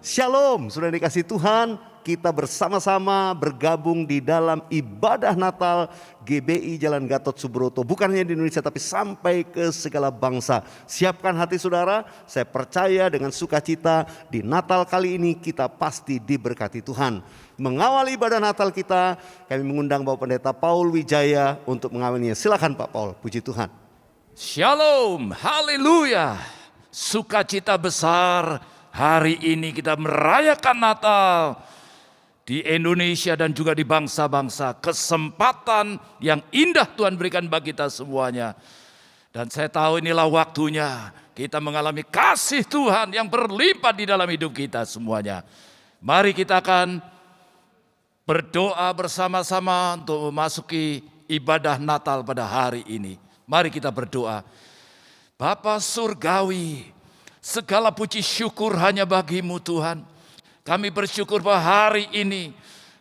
Shalom, sudah dikasih Tuhan, kita bersama-sama bergabung di dalam ibadah Natal GBI Jalan Gatot Subroto. Bukan hanya di Indonesia tapi sampai ke segala bangsa. Siapkan hati saudara, saya percaya dengan sukacita di Natal kali ini kita pasti diberkati Tuhan. Mengawali ibadah Natal kita, kami mengundang Bapak Pendeta Paul Wijaya untuk mengawalinya. Silakan Pak Paul, puji Tuhan. Shalom, haleluya, sukacita besar. Hari ini kita merayakan Natal di Indonesia dan juga di bangsa-bangsa. Kesempatan yang indah Tuhan berikan bagi kita semuanya. Dan saya tahu inilah waktunya kita mengalami kasih Tuhan yang berlimpah di dalam hidup kita semuanya. Mari kita akan berdoa bersama-sama untuk memasuki ibadah Natal pada hari ini. Mari kita berdoa. Bapa Surgawi, segala puji syukur hanya bagi-Mu Tuhan. Kami bersyukur bahwa hari ini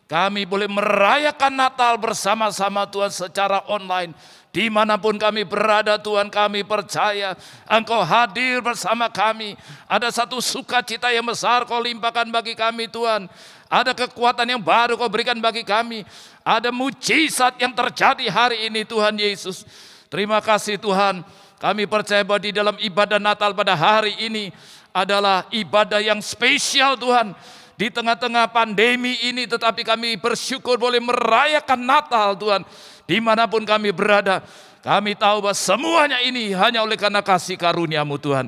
kami boleh merayakan Natal bersama-sama Tuhan secara online. Dimanapun kami berada Tuhan, kami percaya Engkau hadir bersama kami. Ada satu sukacita yang besar Kau limpahkan bagi kami Tuhan. Ada kekuatan yang baru Kau berikan bagi kami. Ada mujizat yang terjadi hari ini Tuhan Yesus. Terima kasih Tuhan. Kami percaya bahwa di dalam ibadah Natal pada hari ini adalah ibadah yang spesial Tuhan. Di tengah-tengah pandemi ini tetapi kami bersyukur boleh merayakan Natal Tuhan. Dimanapun kami berada, kami tahu bahwa semuanya ini hanya oleh karena kasih karunia-Mu Tuhan.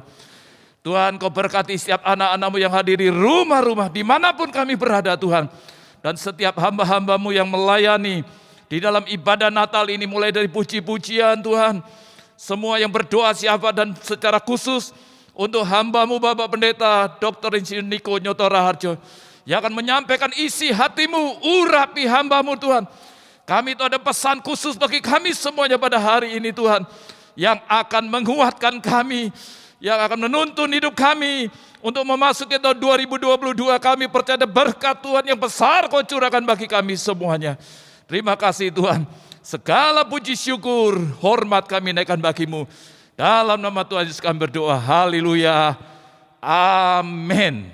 Tuhan Kau berkati setiap anak-anak-Mu yang hadir di rumah-rumah dimanapun kami berada Tuhan. Dan setiap hamba-hamba-Mu yang melayani di dalam ibadah Natal ini mulai dari puji-pujian Tuhan. Semua yang berdoa siapa dan secara khusus untuk hamba-Mu Bapak Pendeta Dr. Insinyur Niko Nyoto Raharjo yang akan menyampaikan isi hati-Mu, urapi hamba-Mu Tuhan. Kami itu ada pesan khusus bagi kami semuanya pada hari ini Tuhan, yang akan menguatkan kami, yang akan menuntun hidup kami untuk memasuki tahun 2022. Kami percaya berkat Tuhan yang besar Kau curahkan bagi kami semuanya. Terima kasih Tuhan. Segala puji syukur, hormat kami naikkan bagi-Mu. Dalam nama Tuhan Yesus kami berdoa. Haleluya. Amin.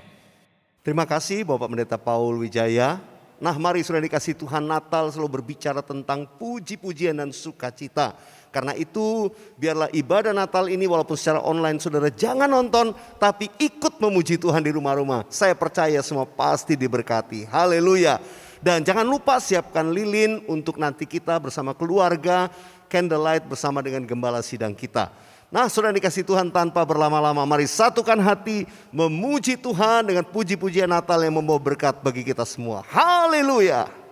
Terima kasih Bapak Pendeta Paul Wijaya. Nah mari sudah dikasih Tuhan, Natal selalu berbicara tentang puji-pujian dan sukacita. Karena itu biarlah ibadah Natal ini walaupun secara online saudara jangan nonton, tapi ikut memuji Tuhan di rumah-rumah. Saya percaya semua pasti diberkati. Haleluya. Dan jangan lupa siapkan lilin untuk nanti kita bersama keluarga, candlelight bersama dengan gembala sidang kita. Nah sudah dikasih Tuhan, tanpa berlama-lama mari satukan hati memuji Tuhan dengan puji-pujian Natal yang membawa berkat bagi kita semua. Haleluya.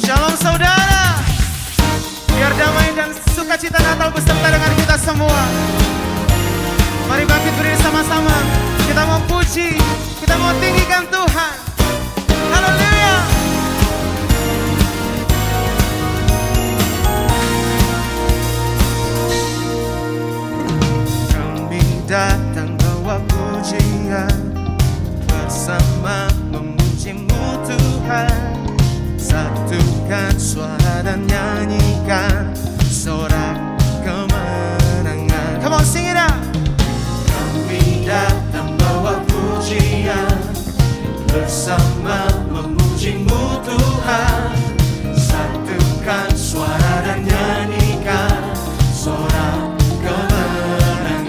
Shalom saudara, biar damai dan sukacita Natal beserta dengan kita semua. Mari bangkit berdiri sama-sama, kita mau puji, kita mau tinggikan Tuhan. Haleluya. Kami datang bawa pujian, bersama memuji-Mu Tuhan. Satukan suara dan nyanyikan sorak kemenangan. Come on, sing it out. Kami datang bawa pujian, bersama memuji-Mu Tuhan. Satukan suara dan nyanyikan sorak kemenangan.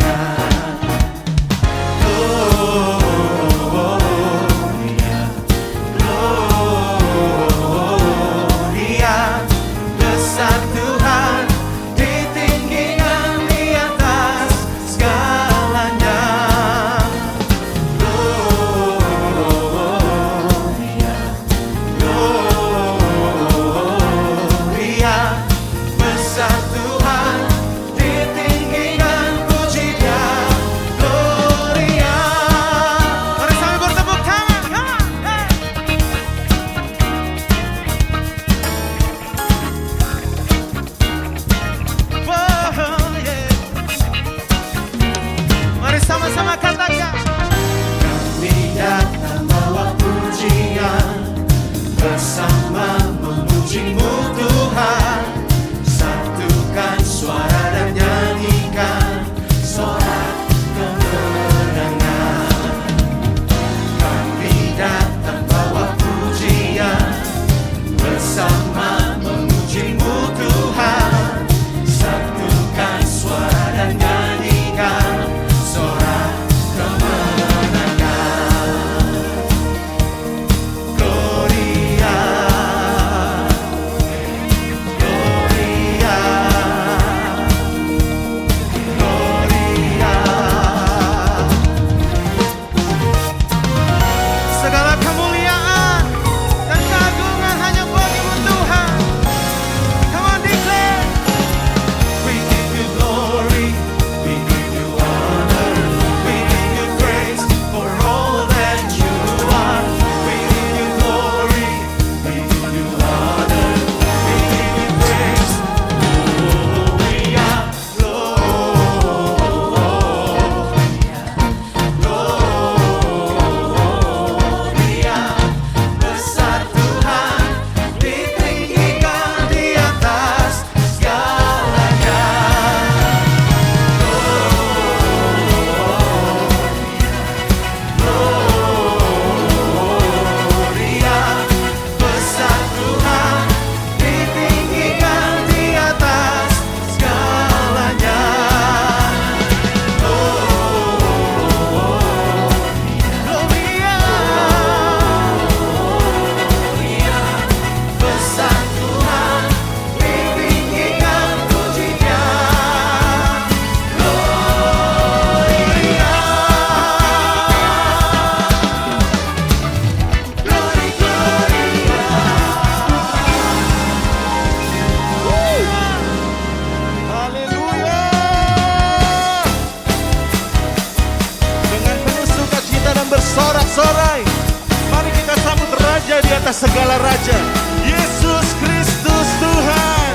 atas segala raja. Yesus Kristus Tuhan.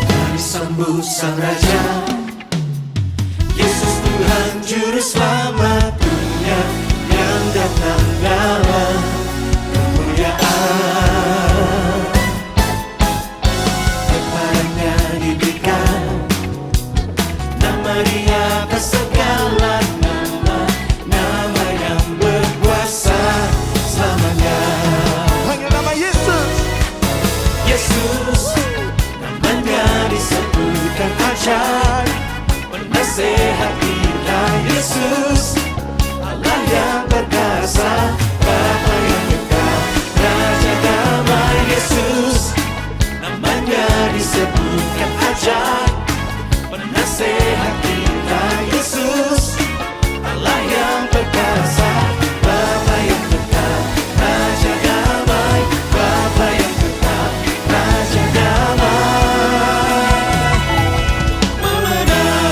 Mari sambut Sang Raja, Yesus Tuhan Juru Selamat dunia yang datang dalam kemuliaan. Kepadanya diberikan nama di atas segala nama, nama yang berkuasa selamanya. Hanya nama Yesus. Yesus, namanya disebutkan ajaib, penasehat kita. Yesus, Allah yang perkasa, Bapa yang kekal, Raja damai. Yesus, namanya disebutkan ajaib, penasehat kita. Yesus, Allah yang perkasa, Bapa yang kekal, Raja damai. Bapa yang kekal, Raja damai, pemenang.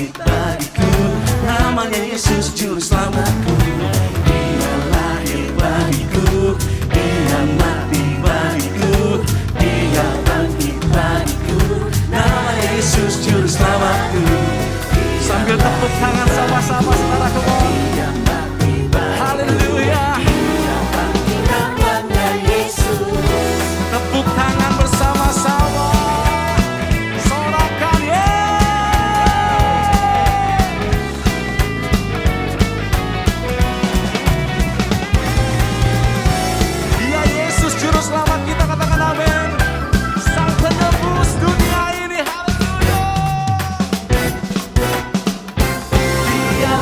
bangkit bagiku. Namanya Yesus Juru Selamatku. Dia lahir bagiku, Dia mati bagiku, Dia bangkit bagiku. Namanya Yesus Juru Selamatku. Sambil tepuk tangan sama-sama saudaraku. Haleluya. Tepuk tangan bersama-sama. Sorakan Dia Yesus Juru Selamat kita, katakan amin. Sang penebus dunia ini. Haleluya. Dia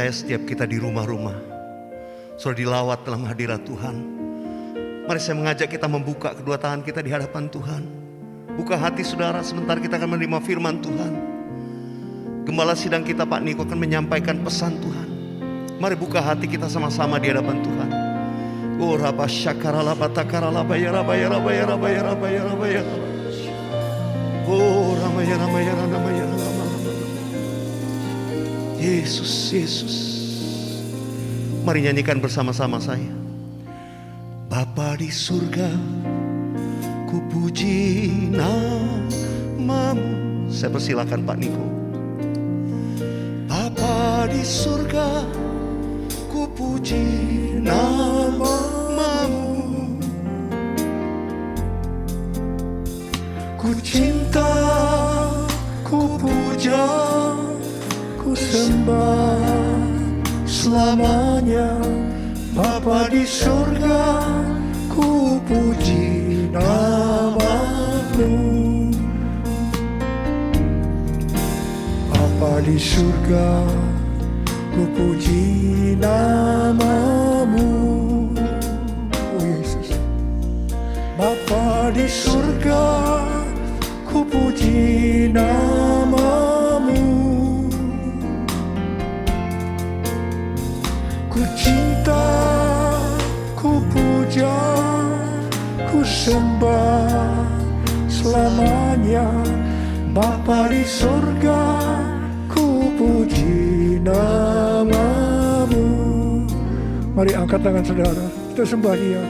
percaya setiap kita di rumah-rumah sudah dilawat dalam hadirat Tuhan. Mari saya mengajak kita membuka kedua tangan kita di hadapan Tuhan. Buka hati saudara, sebentar kita akan menerima firman Tuhan. Gembala sidang kita Pak Niko akan menyampaikan pesan Tuhan. Mari buka hati kita sama-sama di hadapan Tuhan. Oh Rabba Syakarala Batakarala Bayara Bayara Bayara Bayara Bayara Bayara. Oh Ramaya Ramaya Ramaya Ramaya. Yesus, Yesus. Mari nyanyikan bersama-sama saya. Bapa di surga, ku puji namamu. Saya persilakan Pak Niko. Bapa di surga, ku puji namamu. Ku cinta, ku puja, ku sembah selamanya. Bapa di surga, ku puji namamu. Bapa di surga, ku puji namamu. Oh Yesus. Bapa di surga, ku puji namamu. Ku cinta, ku puja, ku sembah selamanya. Bapa di surga, ku puji namamu. Mari angkat tangan saudara, kita sembah Dia.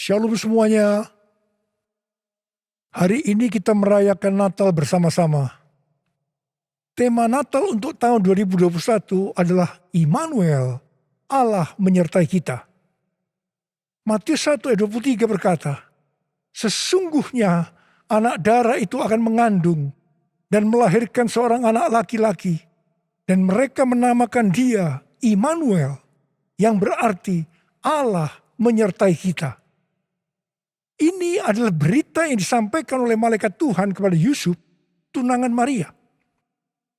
Shalom semuanya. Hari ini kita merayakan Natal bersama-sama. Tema Natal untuk tahun 2021 adalah Immanuel, Allah menyertai kita. Matius 1 ayat 23 berkata, sesungguhnya anak darah itu akan mengandung dan melahirkan seorang anak laki-laki, dan mereka menamakan dia Immanuel, yang berarti Allah menyertai kita. Ini adalah berita yang disampaikan oleh malaikat Tuhan kepada Yusuf, tunangan Maria.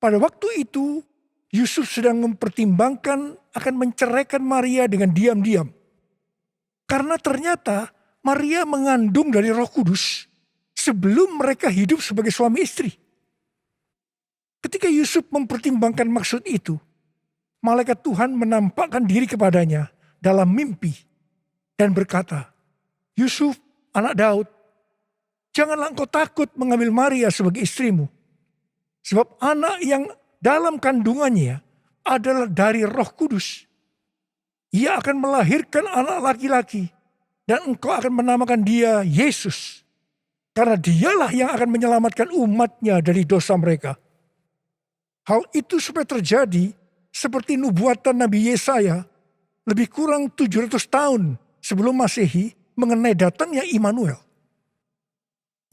Pada waktu itu, Yusuf sedang mempertimbangkan akan menceraikan Maria dengan diam-diam. Karena ternyata Maria mengandung dari Roh Kudus sebelum mereka hidup sebagai suami istri. Ketika Yusuf mempertimbangkan maksud itu, malaikat Tuhan menampakkan diri kepadanya dalam mimpi dan berkata, Yusuf, anak Daud, janganlah engkau takut mengambil Maria sebagai istrimu. Sebab anak yang dalam kandungannya adalah dari Roh Kudus. Ia akan melahirkan anak laki-laki dan engkau akan menamakan dia Yesus. Karena dialah yang akan menyelamatkan umatnya dari dosa mereka. Hal itu supaya terjadi seperti nubuatan Nabi Yesaya lebih kurang 700 tahun sebelum Masehi mengenai datangnya Immanuel.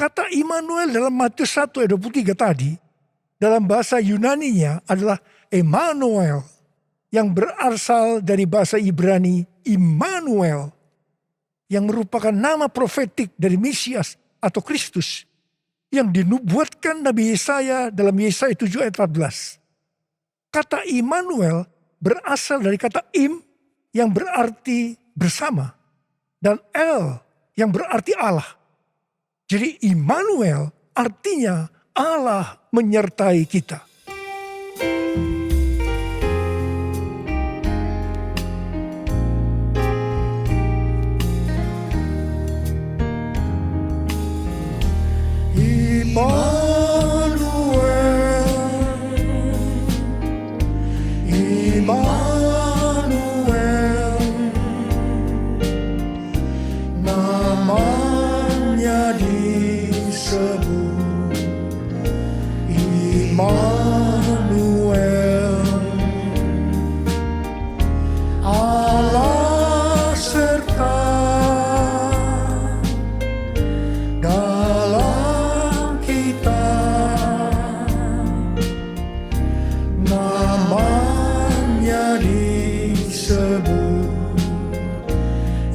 Kata Immanuel dalam Matius 1 ayat 23 tadi, dalam bahasa Yunaninya adalah Emmanuel, yang berasal dari bahasa Ibrani Immanuel, yang merupakan nama profetik dari Mesias atau Kristus, yang dinubuatkan Nabi Yesaya dalam Yesaya 7 ayat 14. Kata Immanuel berasal dari kata im, yang berarti bersama, dan El yang berarti Allah. Jadi Immanuel artinya Allah menyertai kita. Immanuel. Immanuel, namanya disebut Immanuel, Allah serta dalam kita, namanya disebut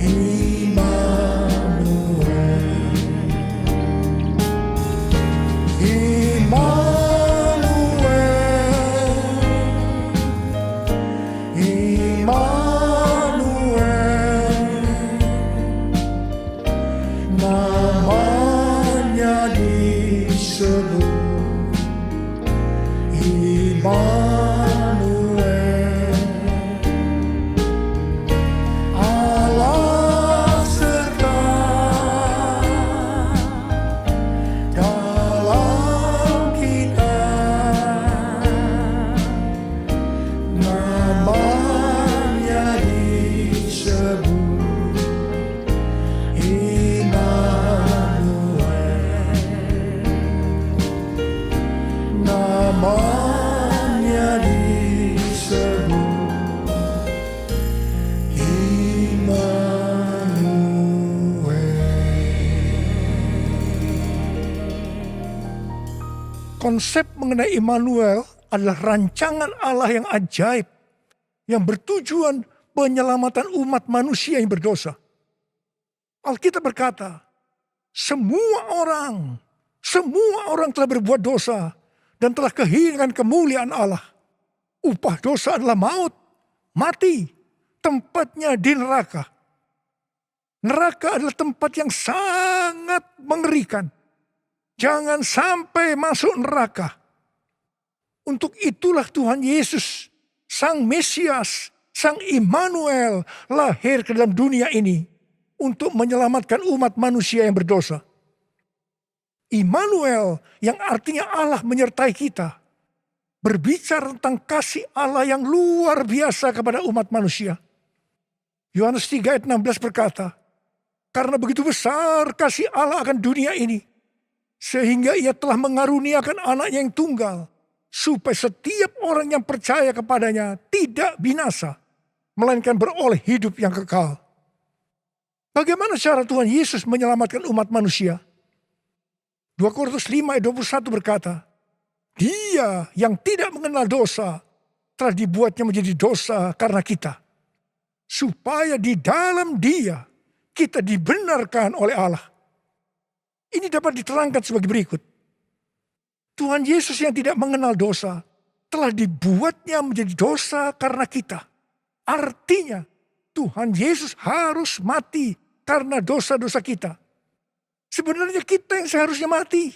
Immanuel. Namanya disebut Immanuel, Allah serta dalam kita, namanya disebut Immanuel, namanya disebut Immanuel. Konsep mengenai Immanuel adalah rancangan Allah yang ajaib yang bertujuan penyelamatan umat manusia yang berdosa. Alkitab berkata, semua orang telah berbuat dosa dan telah kehilangan kemuliaan Allah. Upah dosa adalah maut, mati, tempatnya di neraka. Neraka adalah tempat yang sangat mengerikan. Jangan sampai masuk neraka. Untuk itulah Tuhan Yesus, Sang Mesias, Sang Immanuel lahir ke dalam dunia ini untuk menyelamatkan umat manusia yang berdosa. Immanuel yang artinya Allah menyertai kita, berbicara tentang kasih Allah yang luar biasa kepada umat manusia. Yohanes 3 ayat 16 berkata, karena begitu besar kasih Allah akan dunia ini, sehingga ia telah mengaruniakan anaknya yang tunggal, supaya setiap orang yang percaya kepadanya tidak binasa, melainkan beroleh hidup yang kekal. Bagaimana cara Tuhan Yesus menyelamatkan umat manusia? 2 Korintus 5 ayat 21 berkata, Dia yang tidak mengenal dosa telah dibuatnya menjadi dosa karena kita, supaya di dalam Dia kita dibenarkan oleh Allah. Ini dapat diterangkan sebagai berikut. Tuhan Yesus yang tidak mengenal dosa telah dibuatnya menjadi dosa karena kita. Artinya Tuhan Yesus harus mati karena dosa-dosa kita. Sebenarnya kita yang seharusnya mati.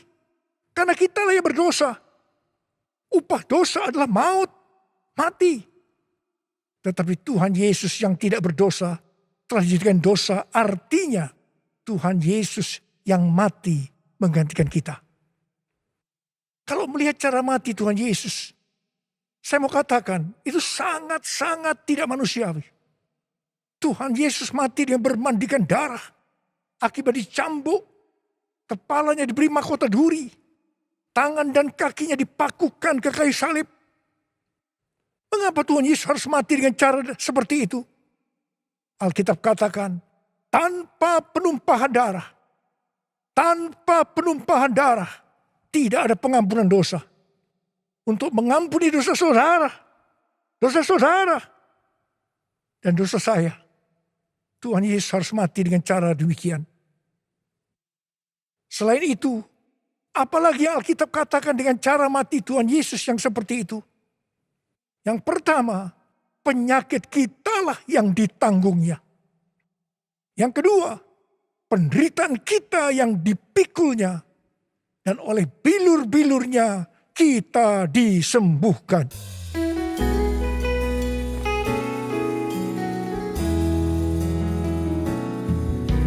Karena kita lah yang berdosa. Upah dosa adalah maut, mati. Tetapi Tuhan Yesus yang tidak berdosa telah dijadikan dosa. Artinya Tuhan Yesus yang mati menggantikan kita. Kalau melihat cara mati Tuhan Yesus, saya mau katakan itu sangat-sangat tidak manusiawi. Tuhan Yesus mati dengan bermandikan darah, akibat dicambuk, kepalanya diberi mahkota duri, tangan dan kakinya dipakukan ke kayu salib. Mengapa Tuhan Yesus harus mati dengan cara seperti itu? Alkitab katakan, tanpa penumpahan darah, tidak ada pengampunan dosa. Untuk mengampuni dosa saudara, dan dosa saya, Tuhan Yesus harus mati dengan cara demikian. Selain itu, apalagi yang Alkitab katakan dengan cara mati Tuhan Yesus yang seperti itu? Yang pertama, penyakit kitalah yang ditanggungnya. Yang kedua, penderitaan kita yang dipikulnya. Dan oleh bilur-bilurnya kita disembuhkan.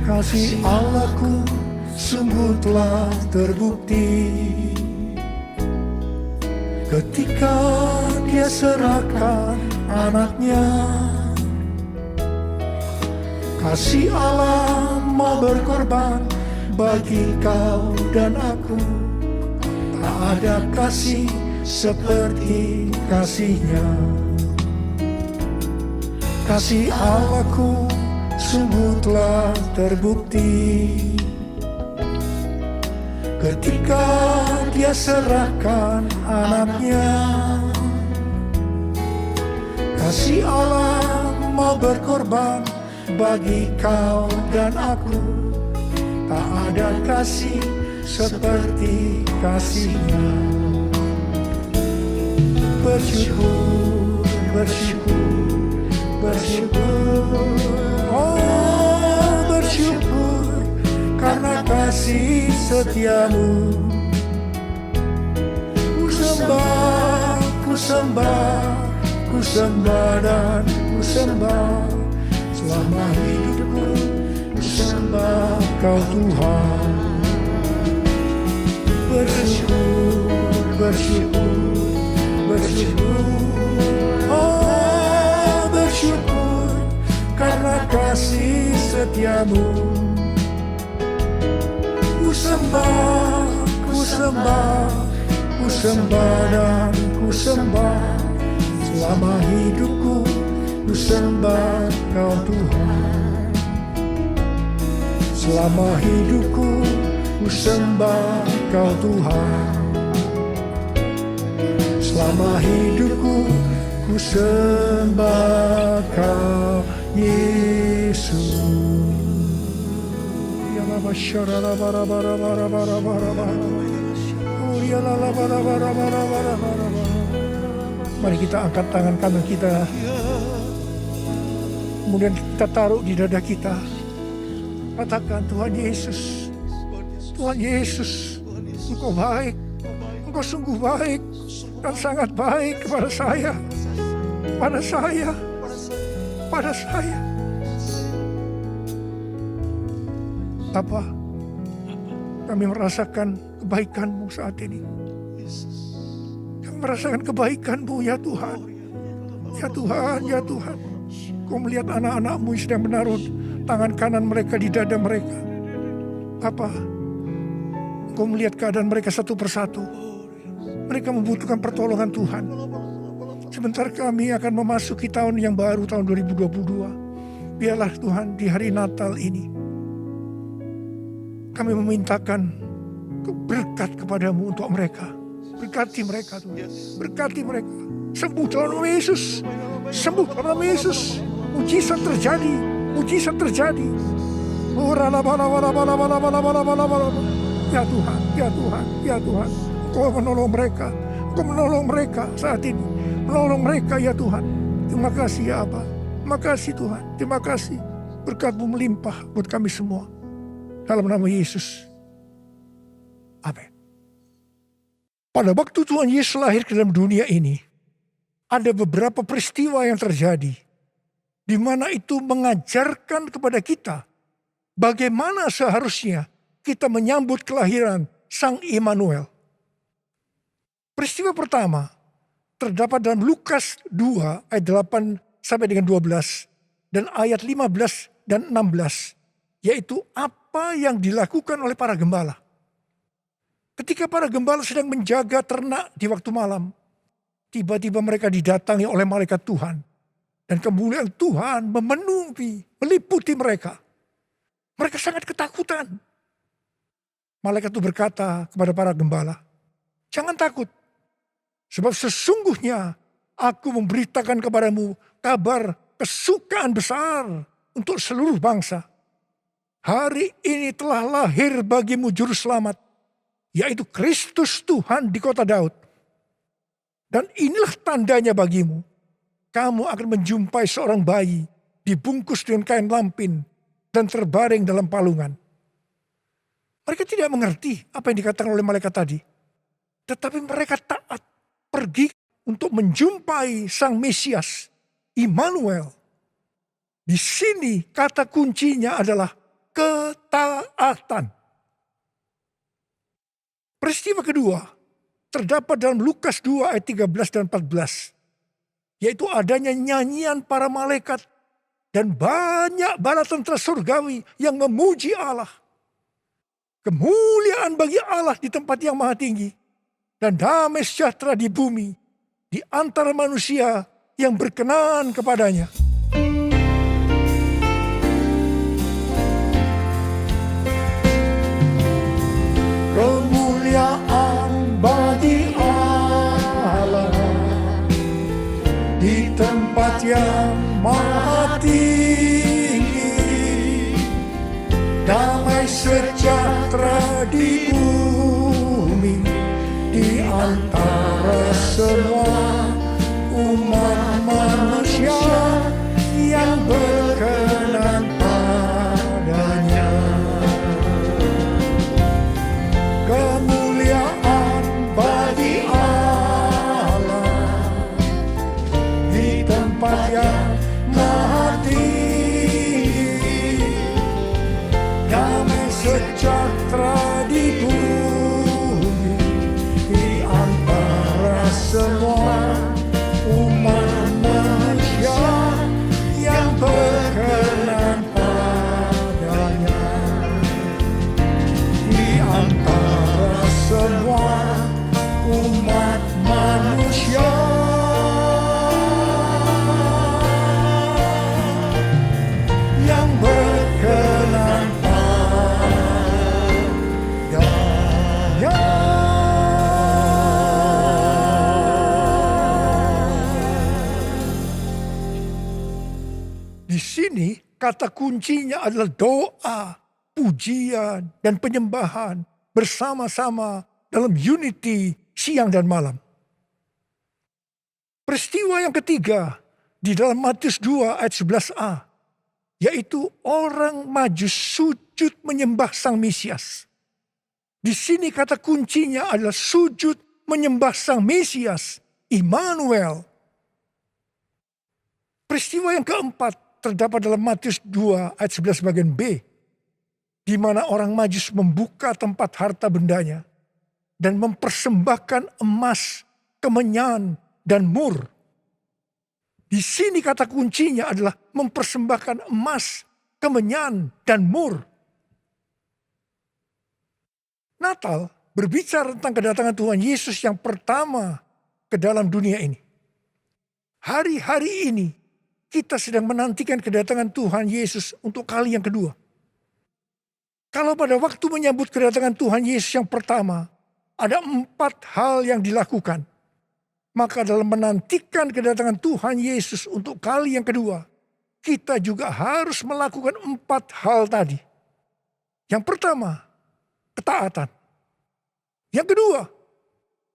Kasih Allahku sungguh telah terbukti ketika Dia serahkan anaknya. Kasih Allah mau berkorban bagi kau dan aku. Tak ada kasih seperti kasih-Nya. Kasih Allahku sungguh telah terbukti ketika Dia serahkan anaknya. Kasih Allah mau berkorban bagi kau dan aku. Tak ada kasih seperti kasih-Nya. Bersyukur, bersyukur, bersyukur. Oh, bersyukur karena kasih setiamu. Ku sembah, ku sembah, ku sembah dan ku sembah. Selama hidupku ku sembah kau Tuhan. Bersyukur, bersyukur, bersyukur. Oh, bersyukur karena kasih setiamu. Ku sembah, ku sembah, ku sembah dan ku sembah. Selama hidupku ku sembah kau Tuhan. Selama hidupku ku sembah kau Tuhan. Selama hidupku ku sembah kau Yesus. Ya Bapa syarala bara bara bara bara bara bara. Oh ya la la bara bara bara bara bara. Mari kita angkat tangan kanan kita. Kemudian kita taruh di dada kita. Katakan, Tuhan Yesus, Tuhan Yesus, Engkau baik, Engkau sungguh baik dan sangat baik kepada saya, pada saya, pada saya. Bapa, kami merasakan kebaikan-Mu saat ini. Kami merasakan kebaikan-Mu ya Tuhan. Ya Tuhan, ya Tuhan. Kau melihat anak-anak-Mu yang sedang menaruh tangan kanan mereka di dada mereka. Bapa, Kau melihat keadaan mereka satu persatu. Mereka membutuhkan pertolongan Tuhan. Sebentar kami akan memasuki tahun yang baru, tahun 2022. Biarlah Tuhan di hari Natal ini kami memintakan berkat kepadamu untuk mereka. Berkati mereka Tuhan. Berkati mereka. Sembuh dalam nama Yesus. Sembuh dalam nama Yesus. Mujizat terjadi. Mujizat terjadi. Ya Tuhan, ya Tuhan, ya Tuhan. Kau menolong mereka. Kau menolong mereka saat ini. Menolong mereka ya Tuhan. Terima kasih ya Abba. Terima kasih Tuhan. Terima kasih. Berkat-Mu melimpah buat kami semua. Dalam nama Yesus. Amin. Pada waktu Tuhan Yesus lahir ke dalam dunia ini, ada beberapa peristiwa yang terjadi, di mana itu mengajarkan kepada kita bagaimana seharusnya kita menyambut kelahiran Sang Immanuel. Peristiwa pertama terdapat dalam Lukas 2 ayat 8 sampai dengan 12 dan ayat 15 dan 16, yaitu apa yang dilakukan oleh para gembala. Ketika para gembala sedang menjaga ternak di waktu malam, tiba-tiba mereka didatangi oleh malaikat Tuhan. Dan kemuliaan Tuhan memenuhi, meliputi mereka. Mereka sangat ketakutan. Malaikat itu berkata kepada para gembala, jangan takut. Sebab sesungguhnya aku memberitakan kepadamu kabar kesukaan besar untuk seluruh bangsa. Hari ini telah lahir bagimu juru selamat, yaitu Kristus Tuhan di kota Daud. Dan inilah tandanya bagimu. Kamu akan menjumpai seorang bayi dibungkus dengan kain lampin dan terbaring dalam palungan. Mereka tidak mengerti apa yang dikatakan oleh malaikat tadi. Tetapi mereka taat pergi untuk menjumpai Sang Mesias, Immanuel. Di sini kata kuncinya adalah ketaatan. Peristiwa kedua terdapat dalam Lukas 2 ayat 13 dan 14. yaitu adanya nyanyian para malaikat dan banyak bala tentara surgawi yang memuji Allah. Kemuliaan bagi Allah di tempat yang maha tinggi dan damai sejahtera di bumi di antara manusia yang berkenan kepadanya. Kemuliaan bagi Allah di tempat yang maha tinggi, damai sejahtera di bumi di antara semua umat manusia yang berkenan padanya. Kemuliaan bagi Allah di tempat yang maha tinggi, damai sejahtera di bumi di antara semua umat manusia yang berkenan padanya. Di antara semua umat manusia yang berkenan padanya. Di sini kata kuncinya adalah doa, pujian, dan penyembahan bersama-sama dalam unity siang dan malam. Peristiwa yang ketiga di dalam Matius 2 ayat 11a, yaitu orang Majus sujud menyembah Sang Mesias. Di sini kata kuncinya adalah sujud menyembah Sang Mesias, Immanuel. Peristiwa yang keempat terdapat dalam Matius 2 ayat 11 bagian B, di mana orang Majus membuka tempat harta bendanya dan mempersembahkan emas, kemenyan, dan mur. Di sini kata kuncinya adalah mempersembahkan emas, kemenyan, dan mur. Natal berbicara tentang kedatangan Tuhan Yesus yang pertama ke dalam dunia ini. Hari-hari ini kita sedang menantikan kedatangan Tuhan Yesus untuk kali yang kedua. Kalau pada waktu menyambut kedatangan Tuhan Yesus yang pertama, ada 4 hal yang dilakukan. Maka dalam menantikan kedatangan Tuhan Yesus untuk kali yang kedua, kita juga harus melakukan 4 hal tadi. Yang pertama, ketaatan. Yang kedua,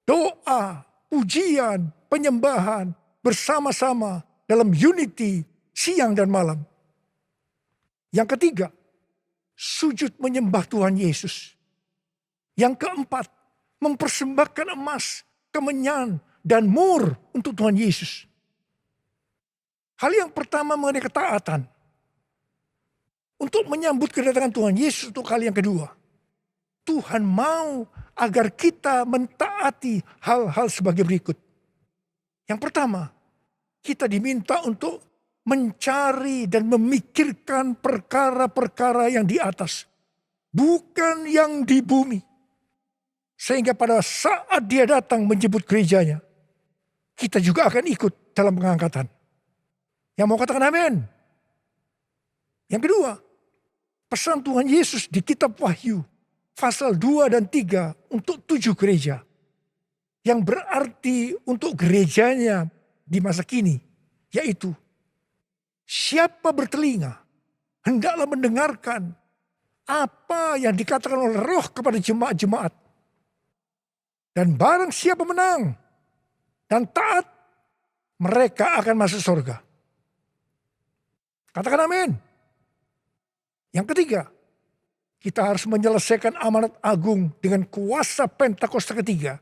doa, pujian, penyembahan bersama-sama dalam unity siang dan malam. Yang ketiga, sujud menyembah Tuhan Yesus. Yang keempat, mempersembahkan emas, kemenyan, dan mur untuk Tuhan Yesus. Hal yang pertama mengenai ketaatan. Untuk menyambut kedatangan Tuhan Yesus untuk kali yang kedua. Tuhan mau agar kita mentaati hal-hal sebagai berikut. Yang pertama, kita diminta untuk mencari dan memikirkan perkara-perkara yang di atas. Bukan yang di bumi. Sehingga pada saat dia datang menjemput gerejanya, kita juga akan ikut dalam pengangkatan. Yang mau katakan amin? Yang kedua, pesan Tuhan Yesus di kitab Wahyu, pasal 2 dan 3 untuk 7 gereja. Yang berarti untuk gerejanya di masa kini, yaitu siapa bertelinga hendaklah mendengarkan apa yang dikatakan oleh Roh kepada jemaat-jemaat. Dan barang siapa menang dan taat, mereka akan masuk surga. Katakan amin. Yang ketiga, kita harus menyelesaikan amanat agung dengan kuasa Pentakosta ketiga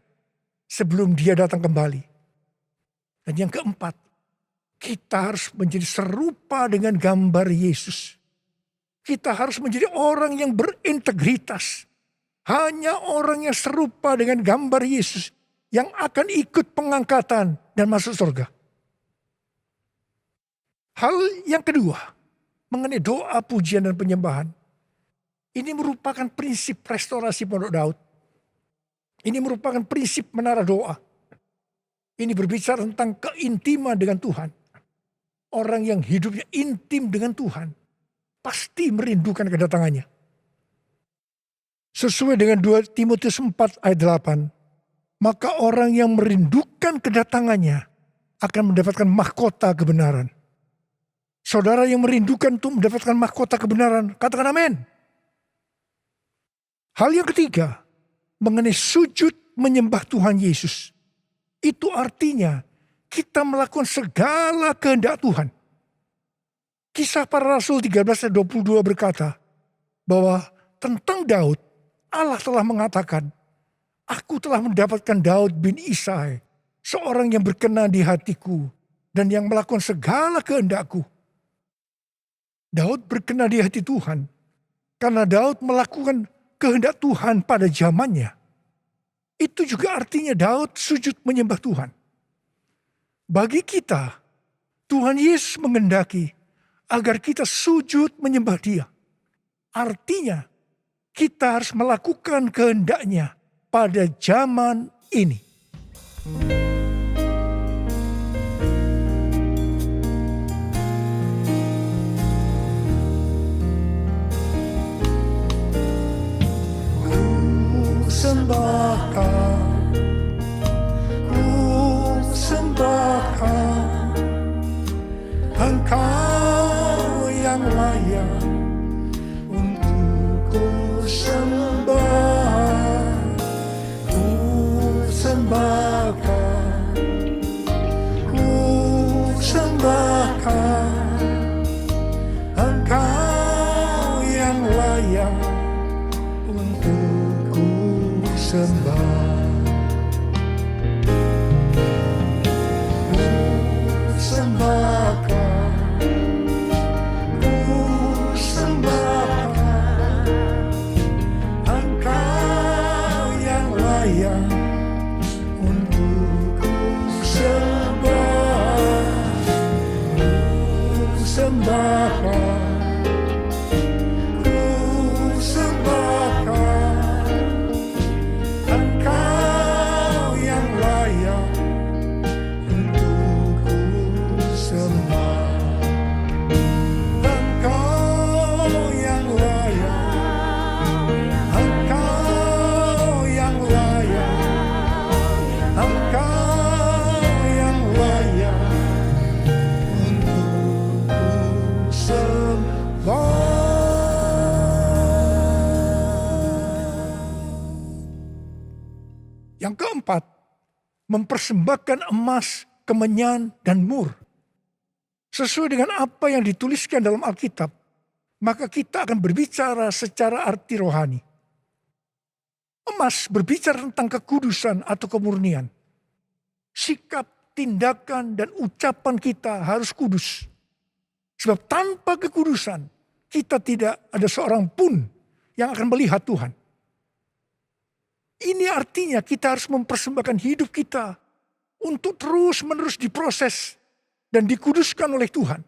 sebelum dia datang kembali. Dan yang keempat, kita harus menjadi serupa dengan gambar Yesus. Kita harus menjadi orang yang berintegritas. Hanya orang yang serupa dengan gambar Yesus yang akan ikut pengangkatan dan masuk surga. Hal yang kedua, mengenai doa, pujian, dan penyembahan. Ini merupakan prinsip restorasi Pondok Daud. Ini merupakan prinsip menara doa. Ini berbicara tentang keintiman dengan Tuhan. Orang yang hidupnya intim dengan Tuhan pasti merindukan kedatangannya. Sesuai dengan 2 Timotius 4 ayat 8. Maka orang yang merindukan kedatangannya akan mendapatkan mahkota kebenaran. Saudara yang merindukan untuk mendapatkan mahkota kebenaran, katakan amin. Hal yang ketiga, mengenai sujud menyembah Tuhan Yesus. Itu artinya kita melakukan segala kehendak Tuhan. Kisah Para Rasul 13 ayat 22 berkata bahwa tentang Daud, Allah telah mengatakan, aku telah mendapatkan Daud bin Isai, seorang yang berkenan di hatiku dan yang melakukan segala kehendakku. Daud berkenan di hati Tuhan karena Daud melakukan kehendak Tuhan pada zamannya. Itu juga artinya Daud sujud menyembah Tuhan. Bagi kita, Tuhan Yesus menghendaki agar kita sujud menyembah Dia. Artinya, kita harus melakukan kehendaknya pada zaman ini. Ku sembahkan Engkau yang layak untuk ku sembah. Ku sembahkan Engkau yang layak untuk ku sembah. Engkau yang layak untuk ku sembah. Ku sembahkan Engkau yang layak untuk ku sembah. Engkau yang layak, Engkau yang layak, Engkau yang layak untuk ku sembah. Yang keempat, mempersembahkan emas, kemenyan, dan mur. Sesuai dengan apa yang dituliskan dalam Alkitab, maka kita akan berbicara secara arti rohani. Emas berbicara tentang kekudusan atau kemurnian. Sikap, tindakan, dan ucapan kita harus kudus. Sebab tanpa kekudusan, kita tidak ada seorang pun yang akan melihat Tuhan. Ini artinya kita harus mempersembahkan hidup kita untuk terus-menerus diproses dan dikuduskan oleh Tuhan.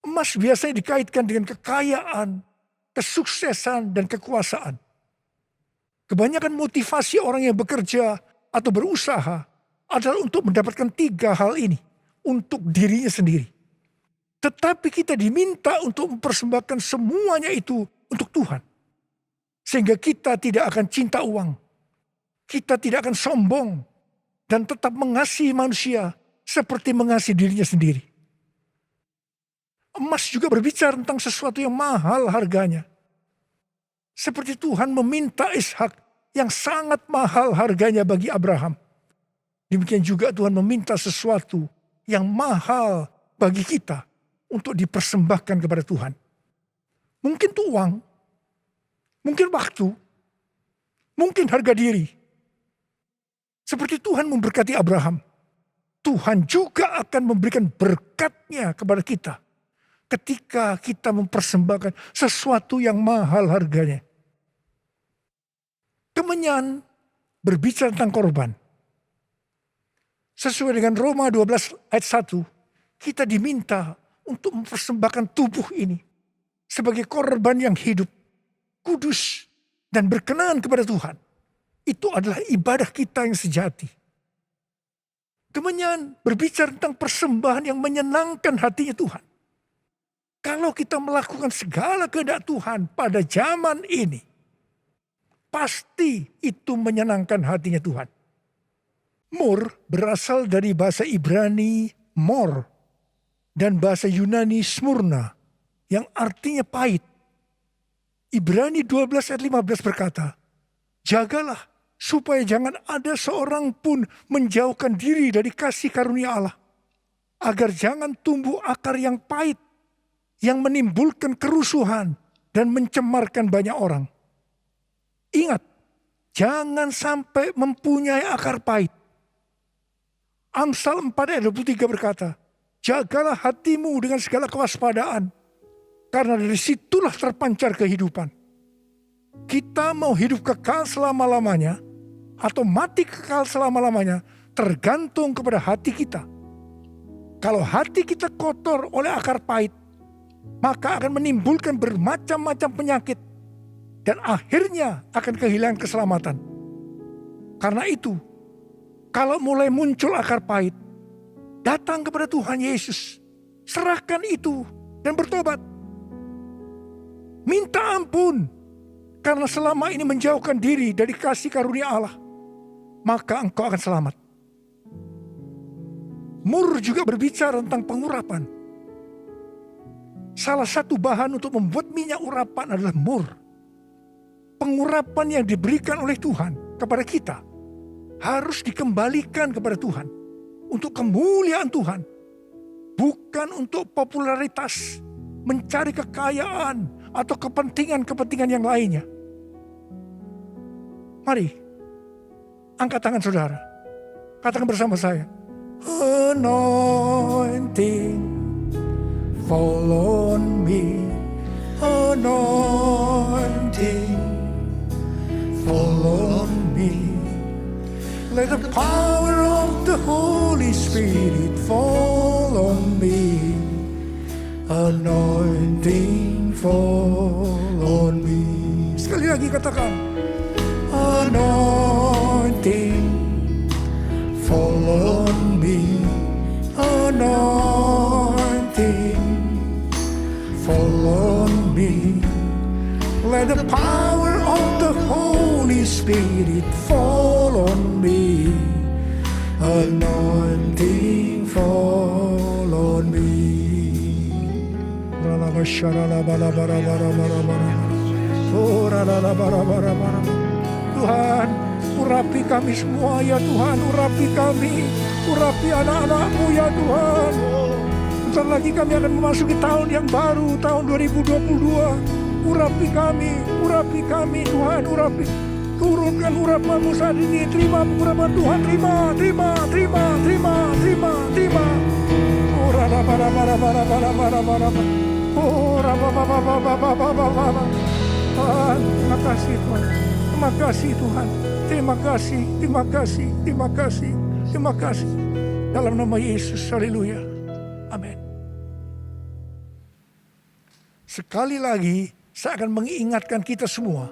Emas biasanya dikaitkan dengan kekayaan, kesuksesan, dan kekuasaan. Kebanyakan motivasi orang yang bekerja atau berusaha adalah untuk mendapatkan 3 hal ini untuk dirinya sendiri. Tetapi kita diminta untuk mempersembahkan semuanya itu untuk Tuhan. Sehingga kita tidak akan cinta uang. Kita tidak akan sombong. Dan tetap mengasihi manusia seperti mengasihi dirinya sendiri. Emas juga berbicara tentang sesuatu yang mahal harganya. Seperti Tuhan meminta Ishak yang sangat mahal harganya bagi Abraham. Demikian juga Tuhan meminta sesuatu yang mahal bagi kita untuk dipersembahkan kepada Tuhan. Mungkin itu uang, mungkin waktu, mungkin harga diri. Seperti Tuhan memberkati Abraham, Tuhan juga akan memberikan berkat-Nya kepada kita ketika kita mempersembahkan sesuatu yang mahal harganya. Kemenyan berbicara tentang korban. Sesuai dengan Roma 12 ayat 1, kita diminta untuk mempersembahkan tubuh ini sebagai korban yang hidup, kudus, dan berkenan kepada Tuhan. Itu adalah ibadah kita yang sejati. Kemudian berbicara tentang persembahan yang menyenangkan hatinya Tuhan. Kalau kita melakukan segala kehendak Tuhan pada zaman ini, pasti itu menyenangkan hatinya Tuhan. Mur berasal dari bahasa Ibrani mor dan bahasa Yunani smurna yang artinya pahit. Ibrani 12 ayat 15 berkata, jagalah supaya jangan ada seorang pun menjauhkan diri dari kasih karunia Allah, agar jangan tumbuh akar yang pahit yang menimbulkan kerusuhan dan mencemarkan banyak orang. Ingat, jangan sampai mempunyai akar pahit. Amsal 4 ayat 23 berkata, jagalah hatimu dengan segala kewaspadaan, karena dari situlah terpancar kehidupan. Kita mau hidup kekal selama-lamanya atau mati kekal selama-lamanya tergantung kepada hati kita. Kalau hati kita kotor oleh akar pahit, maka akan menimbulkan bermacam-macam penyakit dan akhirnya akan kehilangan keselamatan. Karena itu, kalau mulai muncul akar pahit, datang kepada Tuhan Yesus, serahkan itu dan bertobat. Minta ampun karena selama ini menjauhkan diri dari kasih karunia Allah, maka engkau akan selamat. Mur juga berbicara tentang pengurapan. Salah satu bahan untuk membuat minyak urapan adalah mur. Pengurapan yang diberikan oleh Tuhan kepada kita harus dikembalikan kepada Tuhan untuk kemuliaan Tuhan, bukan untuk popularitas, mencari kekayaan atau kepentingan-kepentingan yang lainnya. Mari, angkat tangan saudara, katakan bersama saya, anointing fall on me, anointing fall on me. Let the power of the Holy Spirit fall on me, anointing fall on me. Sekali lagi katakan, anointing fall on me, anointing fall on me. Let the power of the Holy Spirit fall on me, anointing fall on me. Tuhan, urapi kami semua ya Tuhan, urapi kami, urapi anak-anak-Mu ya Tuhan. Bentar lagi kami akan memasuki tahun yang baru, tahun 2022. Urapi kami Tuhan, urapi. Turunkan urapan-Mu saat ini, terima urapan Tuhan, terima. Tuhan, terima kasih Tuhan. Terima kasih Tuhan. Terima kasih. Dalam nama Yesus, haleluya. Amin. Sekali lagi, saya akan mengingatkan kita semua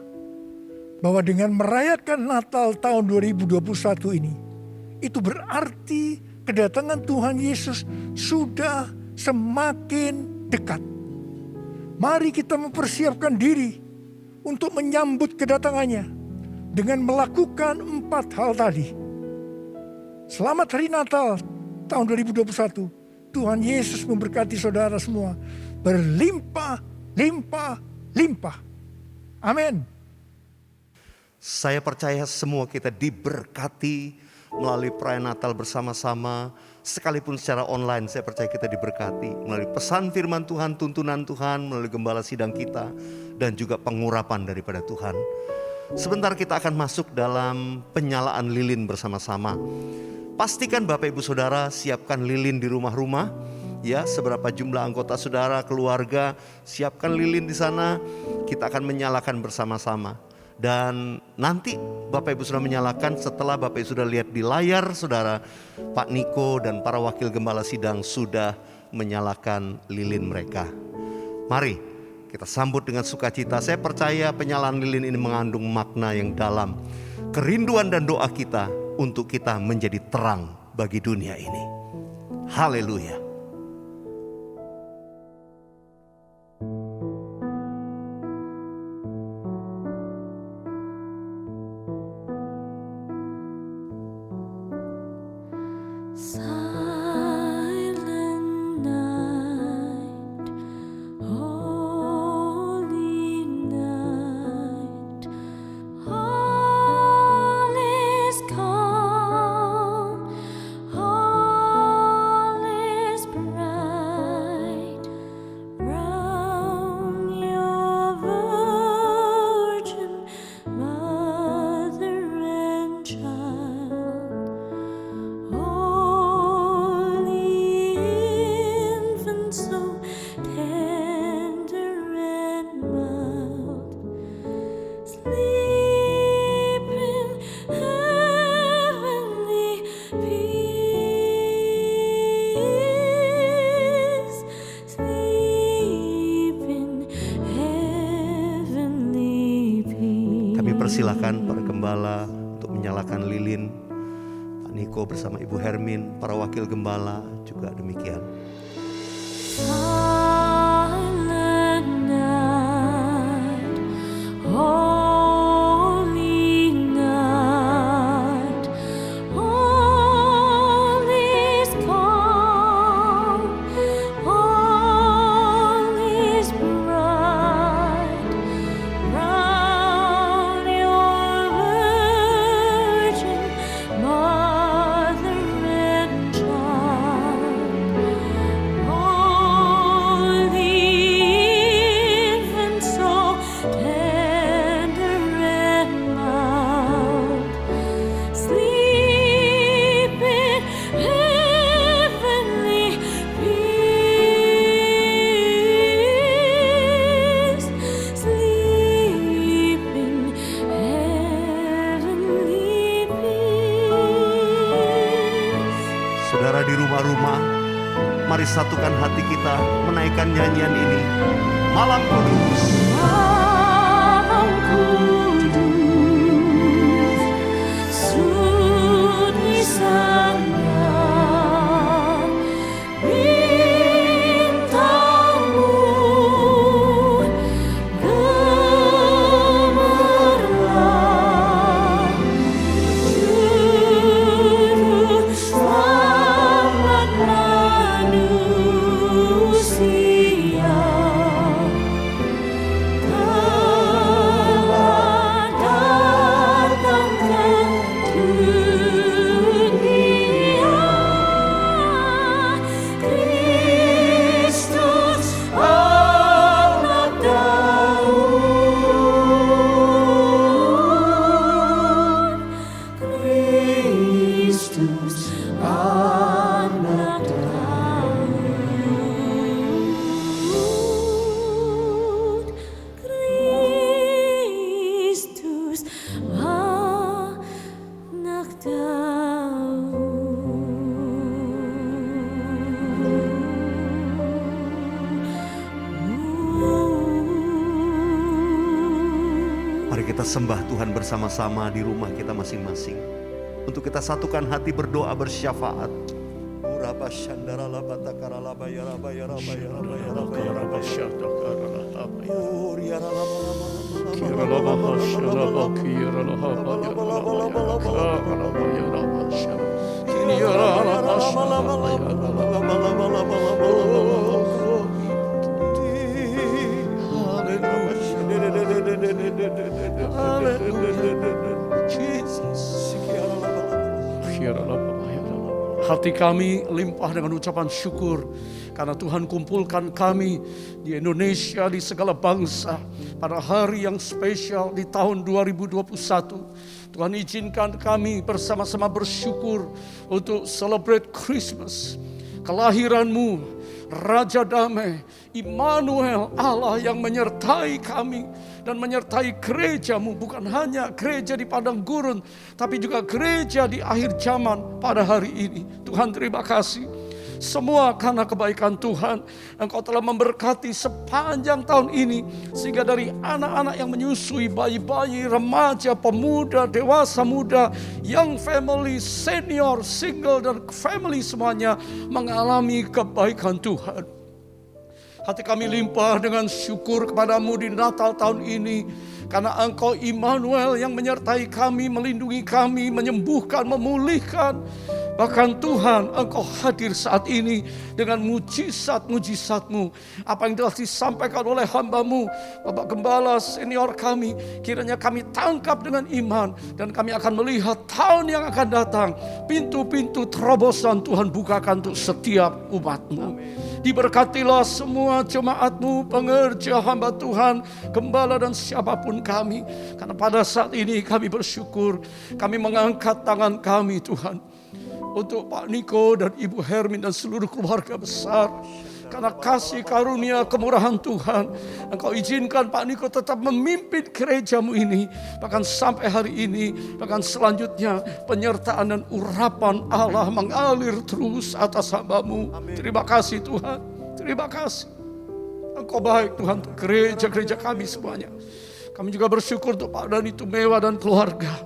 bahwa dengan merayakan Natal tahun 2021 ini, itu berarti kedatangan Tuhan Yesus sudah semakin dekat. Mari kita mempersiapkan diri untuk menyambut kedatangannya dengan melakukan 4 hal tadi. Selamat Hari Natal tahun 2021. Tuhan Yesus memberkati saudara semua berlimpah. Amin. Saya percaya semua kita diberkati melalui perayaan Natal bersama-sama. Sekalipun secara online, saya percaya kita diberkati melalui pesan firman Tuhan, tuntunan Tuhan, melalui gembala sidang kita, dan juga pengurapan daripada Tuhan. Sebentar kita akan masuk dalam penyalaan lilin bersama-sama. Pastikan Bapak Ibu Saudara siapkan lilin di rumah-rumah. Ya, seberapa jumlah anggota saudara, keluarga, siapkan lilin di sana. Kita akan menyalakan bersama-sama. Dan nanti Bapak Ibu sudah menyalakan, setelah Bapak Ibu sudah lihat di layar, saudara, Pak Niko dan para wakil gembala sidang sudah menyalakan lilin mereka. Mari kita sambut dengan sukacita. Saya percaya penyalaan lilin ini mengandung makna yang dalam. Kerinduan dan doa kita untuk kita menjadi terang bagi dunia ini. Haleluya. Silent night, holy night, all is calm, all is bright, round your virgin mother and child. Holy infant, so tender and mild, sleep in heavenly peace, sleep in heavenly peace. Kami persilakan para gembala untuk menyalakan lilin. Pak Niko bersama Ibu Hermin, para wakil gembala juga demikian. Silent night, holy night, all is calm, all is bright, round your virgin mother and child. Holy infant, so tender and mild, sleep in heavenly peace, sleep in heavenly peace. Saudara di rumah-rumah, mari satukan hati kita menaikkan nyanyian ini. Malam Kudus. Malam kudus, sunyi sana, bintangmu gemerlap, juru selamat manusia. Telah datang ke dunia, Kristus anak Daud, Kristus anak Daud, Kristus anak Daud. Mari kita sembah Tuhan bersama-sama di rumah kita masing-masing. Untuk kita satukan hati berdoa bersyafaat. Hati kami limpah dengan ucapan syukur karena Tuhan kumpulkan kami di Indonesia, di segala bangsa pada hari yang spesial di tahun 2021. Tuhan izinkan kami bersama-sama bersyukur untuk celebrate Christmas, kelahiran-Mu, Raja Damai, Immanuel, Allah yang menyertai kami dan menyertai gereja-Mu, bukan hanya gereja di padang gurun, tapi juga gereja di akhir zaman pada hari ini. Tuhan, terima kasih. Semua karena kebaikan Tuhan, Engkau telah memberkati sepanjang tahun ini, sehingga dari anak-anak yang menyusui, bayi-bayi, remaja, pemuda, dewasa muda, young family, senior, single, dan family semuanya mengalami kebaikan Tuhan. Hati kami limpah dengan syukur kepadamu di Natal tahun ini, karena Engkau Immanuel yang menyertai kami, melindungi kami, menyembuhkan, memulihkan. Bahkan Tuhan, Engkau hadir saat ini dengan mujizat-mujizat-Mu. Apa yang telah disampaikan oleh hamba-Mu, Bapak Gembala senior kami, kiranya kami tangkap dengan iman, dan kami akan melihat tahun yang akan datang. Pintu-pintu terobosan Tuhan bukakan untuk setiap umat-Mu. Diberkatilah semua jemaat-Mu, pengerja hamba Tuhan, gembala dan siapapun kami. Karena pada saat ini kami bersyukur, kami mengangkat tangan kami Tuhan, untuk Pak Niko dan Ibu Hermin dan seluruh keluarga besar. Karena kasih karunia kemurahan Tuhan, Engkau izinkan Pak Niko tetap memimpin gereja-Mu ini. Bahkan sampai hari ini, bahkan selanjutnya penyertaan dan urapan Allah mengalir terus atas hamba-Mu. Terima kasih Tuhan, terima kasih. Engkau baik Tuhan untuk gereja-gereja kami semuanya. Kami juga bersyukur untuk Pak Dani Tumewa dan keluarga.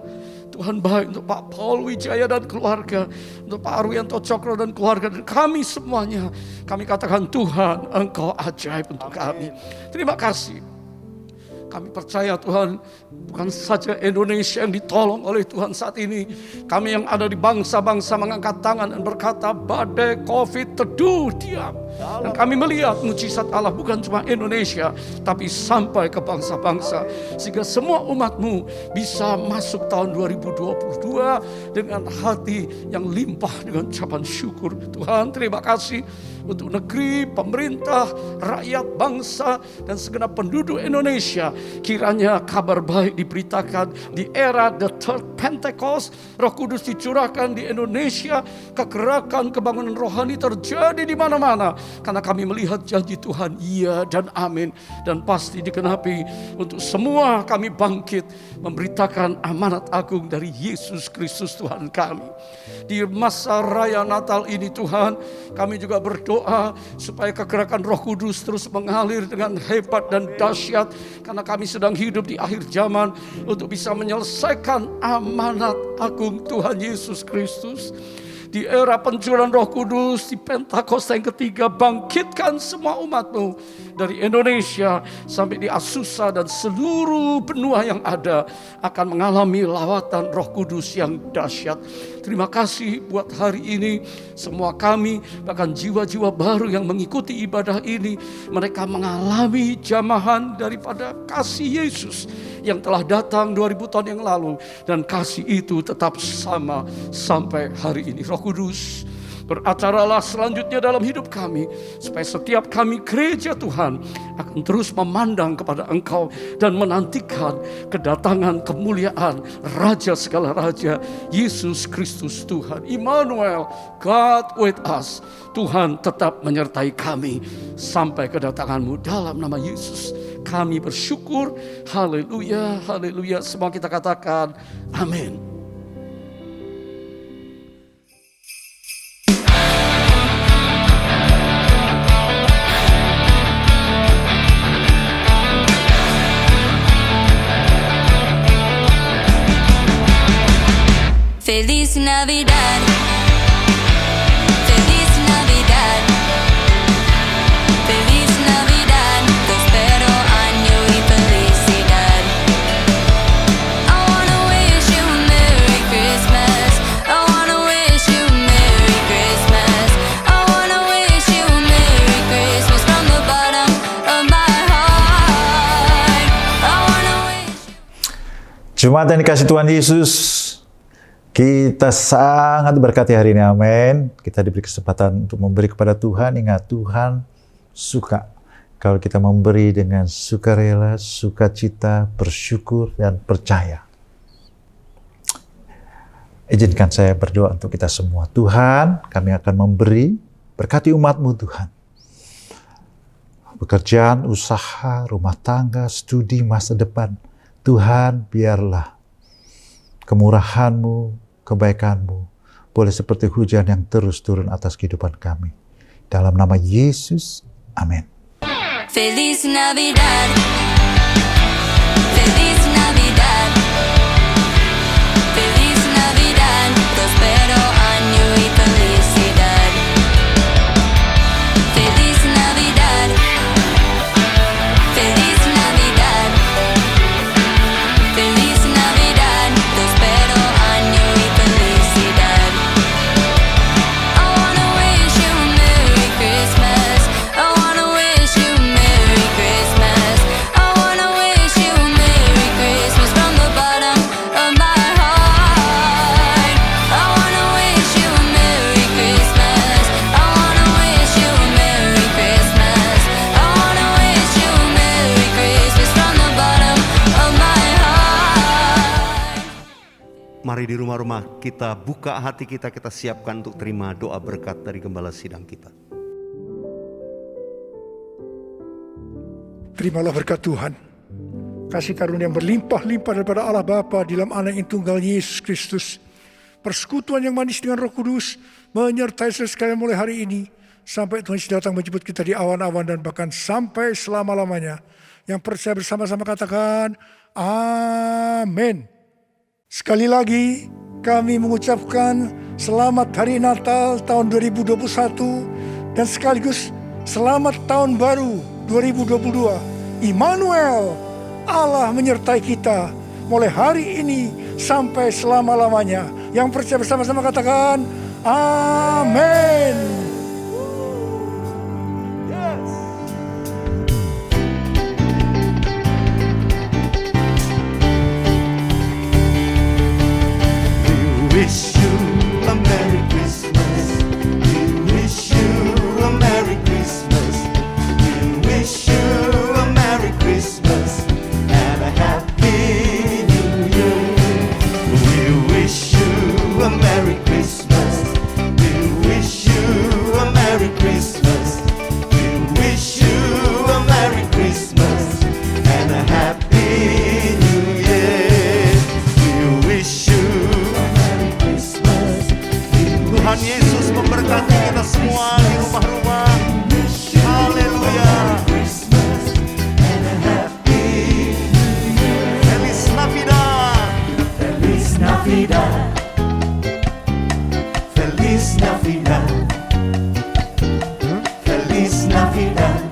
Tuhan baik untuk Pak Paul Wijaya dan keluarga, untuk Pak Arwianto Cokro dan keluarga, dan kami semuanya. Kami katakan Tuhan, Engkau ajaib untuk kami. Terima kasih. Kami percaya Tuhan, bukan saja Indonesia yang ditolong oleh Tuhan saat ini. Kami yang ada di bangsa-bangsa mengangkat tangan dan berkata, badai COVID teduh diam. Dan kami melihat mujizat Allah bukan cuma Indonesia, tapi sampai ke bangsa-bangsa. Sehingga semua umat-Mu bisa masuk tahun 2022 dengan hati yang limpah dengan ucapan syukur. Tuhan, terima kasih untuk negeri, pemerintah, rakyat, bangsa, dan segenap penduduk Indonesia. Kiranya kabar baik diberitakan di era the third Pentecost. Roh Kudus dicurahkan di Indonesia. Kegerakan kebangunan rohani terjadi di mana-mana. Karena kami melihat janji Tuhan, iya dan amin. Dan pasti dikenapi. Untuk semua kami bangkit memberitakan amanat agung dari Yesus Kristus Tuhan kami. Di masa raya Natal ini Tuhan, kami juga berdoa supaya kegerakan Roh Kudus terus mengalir dengan hebat dan dahsyat. Karena kami sedang hidup di akhir zaman untuk bisa menyelesaikan amanat agung Tuhan Yesus Kristus. Di era pencurahan Roh Kudus, di Pentakosta yang ketiga, bangkitkan semua umat-Mu dari Indonesia sampai di Azusa dan seluruh benua yang ada akan mengalami lawatan Roh Kudus yang dahsyat. Terima kasih buat hari ini. Semua kami, bahkan jiwa-jiwa baru yang mengikuti ibadah ini, mereka mengalami jamahan daripada kasih Yesus yang telah datang 2000 tahun yang lalu. Dan kasih itu tetap sama sampai hari ini. Roh Kudus, beracaralah selanjutnya dalam hidup kami, supaya setiap kami gereja Tuhan akan terus memandang kepada Engkau dan menantikan kedatangan kemuliaan Raja segala Raja, Yesus Kristus Tuhan. Immanuel, God with us. Tuhan tetap menyertai kami sampai kedatangan-Mu dalam nama Yesus. Kami bersyukur. Haleluya, haleluya. Semua kita katakan amin. Feliz Navidad, Feliz Navidad, Feliz Navidad, prospero año y felicidad. I wanna wish you a Merry Christmas, I wanna wish you a Merry Christmas, I wanna wish you a Merry Christmas from the bottom of my heart. I wanna wish. Jemaat yang dikasih Tuhan Yesus, kita sangat berkati hari ini, amin. Kita diberi kesempatan untuk memberi kepada Tuhan. Ingat, Tuhan suka kalau kita memberi dengan sukarela, sukacita, bersyukur, dan percaya. Izinkan saya berdoa untuk kita semua. Tuhan, kami akan memberi, berkati umat-Mu Tuhan. pekerjaan, usaha, rumah tangga, studi, masa depan. Tuhan, biarlah kemurahan-Mu, kebaikan-Mu boleh seperti hujan yang terus turun atas kehidupan kami. Dalam nama Yesus, amin. Feliz Navidad. Feliz Navidad. Feliz Navidad. Prospero año y felicidad. Feliz Navidad. Feliz Navidad. Feliz Navidad. Prospero año y felicidad. I wanna wish you a Merry Christmas. I wanna wish you a Merry Christmas. I wanna wish you a Merry Christmas from the bottom of my heart. I wanna wish you a Merry Christmas. I wanna wish you a Merry Christmas. I wanna wish you a Merry Christmas from the bottom of my heart. Mari di rumah-rumah kita buka hati kita siapkan untuk terima doa berkat dari Gembala Sidang kita. Terimalah berkat Tuhan. Kasih karunia yang berlimpah-limpah daripada Allah Bapa di dalam Anak yang tunggal Yesus Kristus. Persekutuan yang manis dengan Roh Kudus menyertai saudara sekalian mulai hari ini sampai Tuhan Yesus datang menjemput kita di awan-awan dan bahkan sampai selama-lamanya. Yang percaya bersama-sama katakan amin. Sekali lagi kami mengucapkan selamat Hari Natal tahun 2021 dan sekaligus selamat tahun baru 2022. Immanuel, Allah menyertai kita mulai hari ini sampai selama-lamanya. Yang percaya bersama-sama katakan amin. Wish you a Merry Christmas. We wish you a Merry Christmas. We wish you a Merry Christmas and a Happy New Year. We wish you a Merry Christmas. We wish you a Merry Christmas. We wish you a Merry Christmas and a Happy New Year. We wish you Tuhan Yesus memberkati kita semua di rumah-rumah. Haleluya. Feliz Navidad. Feliz Navidad. Feliz Navidad. Feliz Navidad.